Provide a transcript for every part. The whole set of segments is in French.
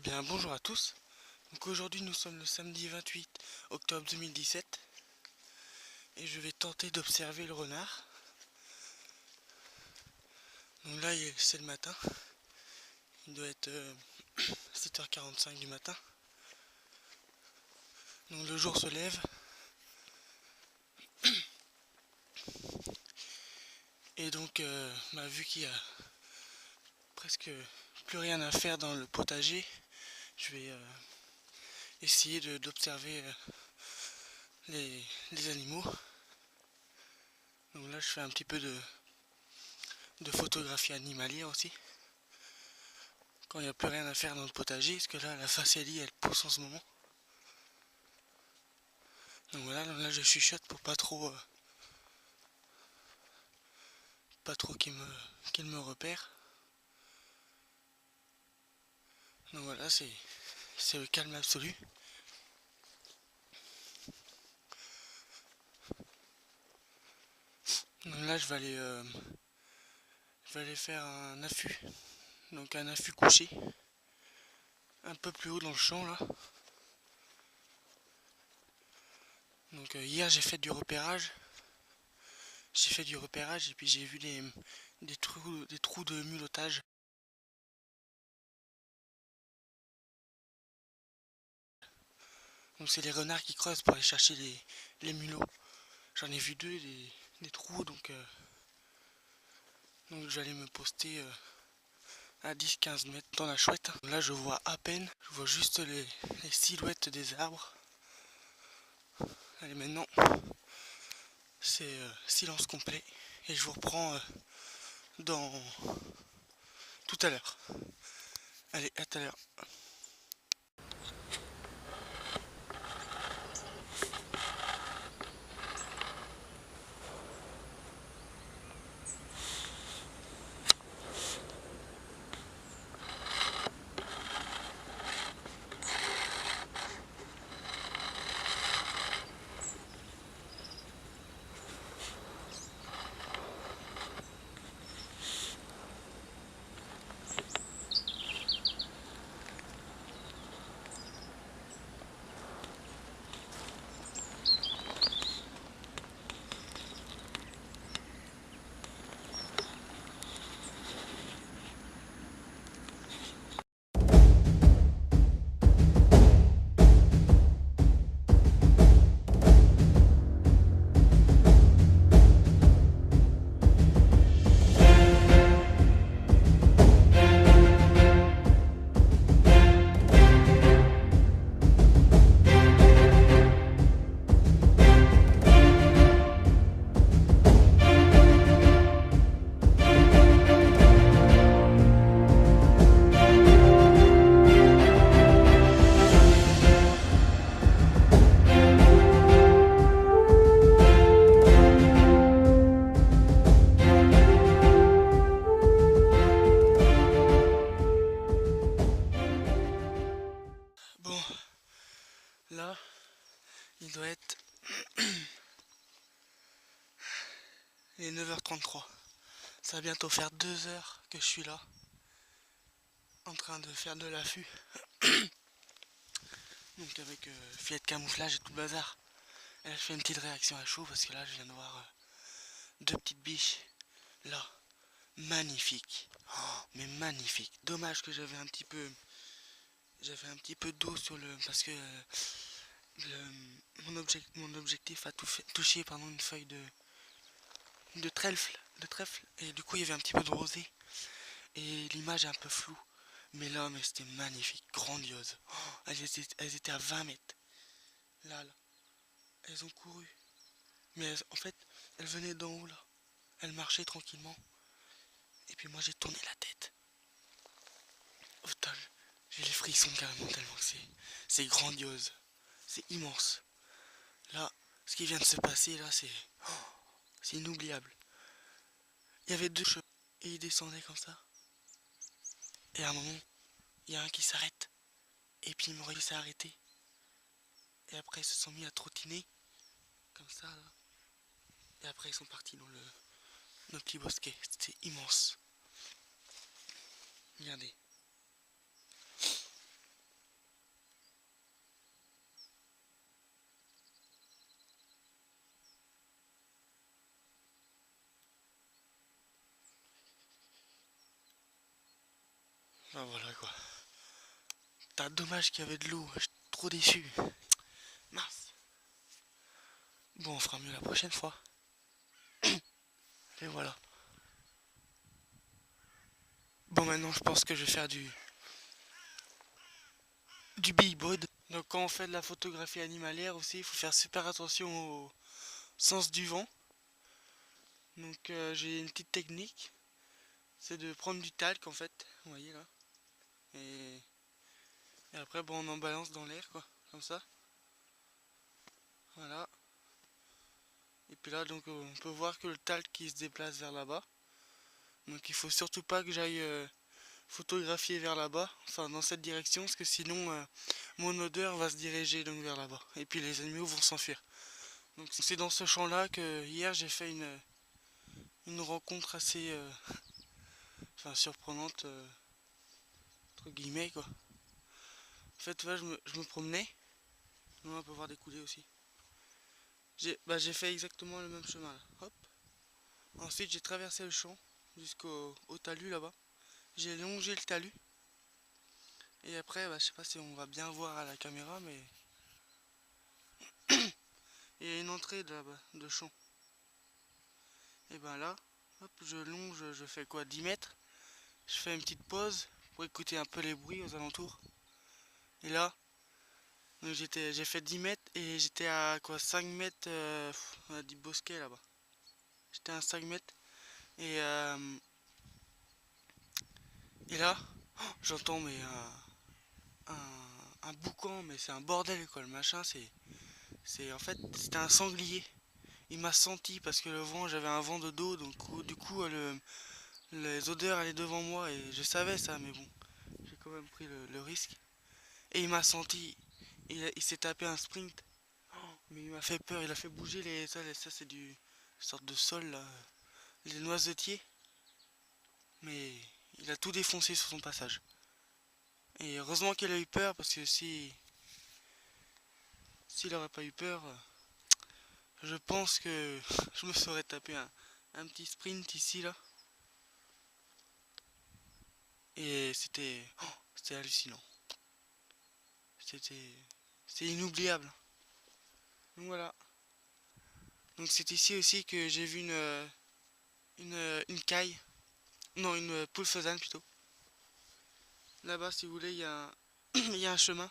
bien, bonjour à tous. Donc aujourd'hui nous sommes le samedi 28 octobre 2017 et je vais tenter d'observer le renard. Donc là c'est le matin, il doit être 7h45 du matin. Donc le jour se lève et donc vu qu'il y a presque plus rien à faire dans le potager, je vais essayer d'observer les animaux. Donc là je fais un petit peu de photographie animalière aussi. Quand il n'y a plus rien à faire dans le potager, parce que là la facélie elle pousse en ce moment. Donc voilà, là je chuchote pour pas trop qu'il me repère. Donc voilà, c'est le calme absolu. Donc là je vais aller faire un affût. Donc un affût couché. Un peu plus haut dans le champ là. Donc hier j'ai fait du repérage. Et puis j'ai vu des trous de mulottage. Donc c'est les renards qui creusent pour aller chercher les mulots. J'en ai vu deux, des trous, donc j'allais me poster à 10-15 mètres dans la chouette. Là je vois à peine, je vois juste les silhouettes des arbres. Allez, maintenant c'est silence complet et je vous reprends dans tout à l'heure. Allez, à tout à l'heure. Bon, là, il doit être les 9h33. Ça va bientôt faire 2 heures que je suis là, en train de faire de l'affût. Donc avec filet de camouflage et tout le bazar. Et là je fais une petite réaction à chaud parce que là je viens de voir deux petites biches. Là, magnifique. Oh, mais magnifique. Dommage que j'avais un petit peu d'eau sur le... Parce que mon objectif a touché pendant une feuille de trèfle. Et du coup il y avait un petit peu de rosée. Et l'image est un peu floue. Mais là, mais c'était magnifique, grandiose. Oh, elles étaient à 20 mètres. Là. Elles ont couru. Mais en fait, elles venaient d'en haut là. Elles marchaient tranquillement. Et puis moi j'ai tourné la tête. Oh, putain, j'ai les frissons carrément tellement que c'est grandiose. C'est immense. Là, ce qui vient de se passer là, c'est inoubliable. Il y avait deux chevaux et ils descendaient comme ça. Et à un moment, il y a un qui s'arrête. Et puis ils m'ont réussi à arrêter. Et après ils se sont mis à trottiner. Comme ça là. Et après ils sont partis dans le petit bosquet. C'était immense. Regardez. Ah, voilà quoi. T'as dommage qu'il y avait de l'eau, je suis trop déçu. Mince. Bon, on fera mieux la prochaine fois. Et voilà. Bon, maintenant je pense que je vais faire du big board. Donc quand on fait de la photographie animalière aussi, il faut faire super attention au sens du vent. Donc j'ai une petite technique, c'est de prendre du talc en fait, vous voyez là. Et, et après bon, on en balance dans l'air quoi, comme ça. Voilà. Et puis là donc on peut voir que le talc qui se déplace vers là-bas. Donc il faut surtout pas que j'aille photographier vers là-bas, enfin dans cette direction, parce que sinon mon odeur va se diriger donc vers là-bas. Et puis les animaux vont s'enfuir. Donc c'est dans ce champ-là que hier j'ai fait une rencontre assez enfin, surprenante entre guillemets quoi. En fait ouais, je me promenais, on peut voir des coulées aussi. J'ai fait exactement le même chemin là. Hop. Ensuite j'ai traversé le champ jusqu'au talus là-bas. J'ai longé le talus. Et après je sais pas si on va bien voir à la caméra mais il y a une entrée de là-bas de champ. Et ben là, hop, je longe, je fais quoi 10 mètres. Je fais une petite pause pour écouter un peu les bruits aux alentours. Et là, j'ai fait 10 mètres et j'étais à quoi 5 mètres du bosquet là-bas. J'étais à 5 mètres et là, oh, j'entends mais un boucan, mais c'est un bordel quoi, le machin, en fait, c'était un sanglier. Il m'a senti parce que le vent, j'avais un vent de dos, donc du coup, les odeurs allaient devant moi et je savais ça, mais bon, j'ai quand même pris le risque. Et il m'a senti, il s'est tapé un sprint. Mais il m'a fait peur, il a fait bouger ça c'est du sorte de sol là, les noisetiers. Mais il a tout défoncé sur son passage. Et heureusement qu'il a eu peur parce que s'il aurait pas eu peur, je pense que je me serais tapé un petit sprint ici là. Et c'était hallucinant. C'était c'est inoubliable. Donc voilà. Donc c'est ici aussi que j'ai vu une caille. Non, une poule faisane plutôt. Là-bas, si vous voulez, il y a un chemin.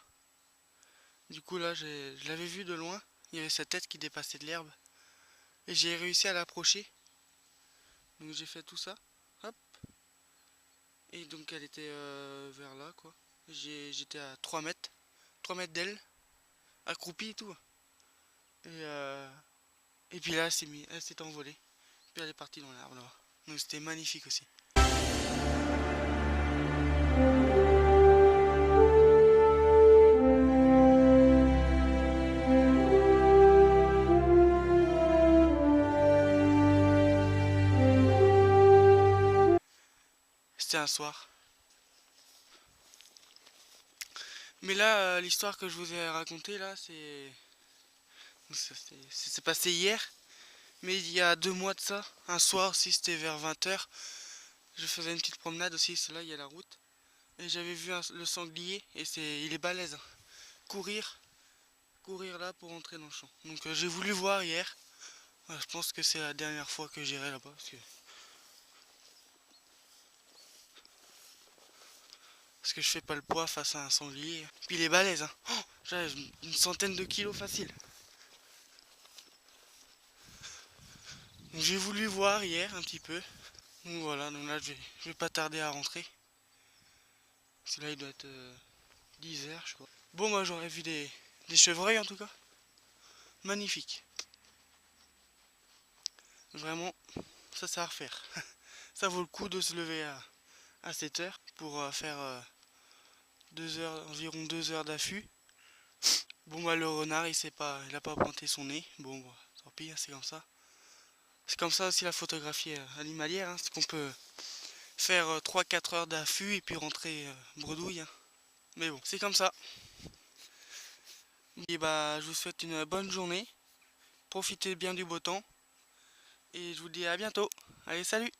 Du coup, là, je l'avais vu de loin. Il y avait sa tête qui dépassait de l'herbe. Et j'ai réussi à l'approcher. Donc j'ai fait tout ça. Hop. Et donc elle était vers là, quoi. J'étais à 3 mètres. 3 mètres d'elle. Accroupie et tout. Et puis là, elle s'est envolée. Puis elle est partie dans l'arbre là. Donc c'était magnifique aussi. C'était un soir. Mais là, l'histoire que je vous ai racontée là, c'est passé hier. Mais il y a 2 mois de ça, un soir aussi, c'était vers 20 h. Je faisais une petite promenade aussi, c'est là, il y a la route. Et j'avais vu le sanglier, et il est balèze. Courir, courir là pour entrer dans le champ. Donc j'ai voulu voir hier. Je pense que c'est la dernière fois que j'irai là-bas. Parce que je fais pas le poids face à un sanglier. Puis il est balèze. Hein. Oh, j'ai une centaine de kilos facile. Donc j'ai voulu voir hier un petit peu. Donc voilà, donc là je vais pas tarder à rentrer. Parce que là il doit être 10 h je crois. Bon moi j'aurais vu des chevreuils en tout cas. Magnifique. Vraiment, ça c'est à refaire. Ça vaut le coup de se lever à 7 h pour faire 2 heures, environ 2 heures d'affût. Bon bah le renard il a pas pointé son nez. Bon bah tant pis, hein, c'est comme ça. C'est comme ça aussi la photographie animalière, hein, c'est qu'on peut faire 3-4 heures d'affût et puis rentrer bredouille. Hein. Mais bon, c'est comme ça. Et bah je vous souhaite une bonne journée. Profitez bien du beau temps. Et je vous dis à bientôt. Allez, salut!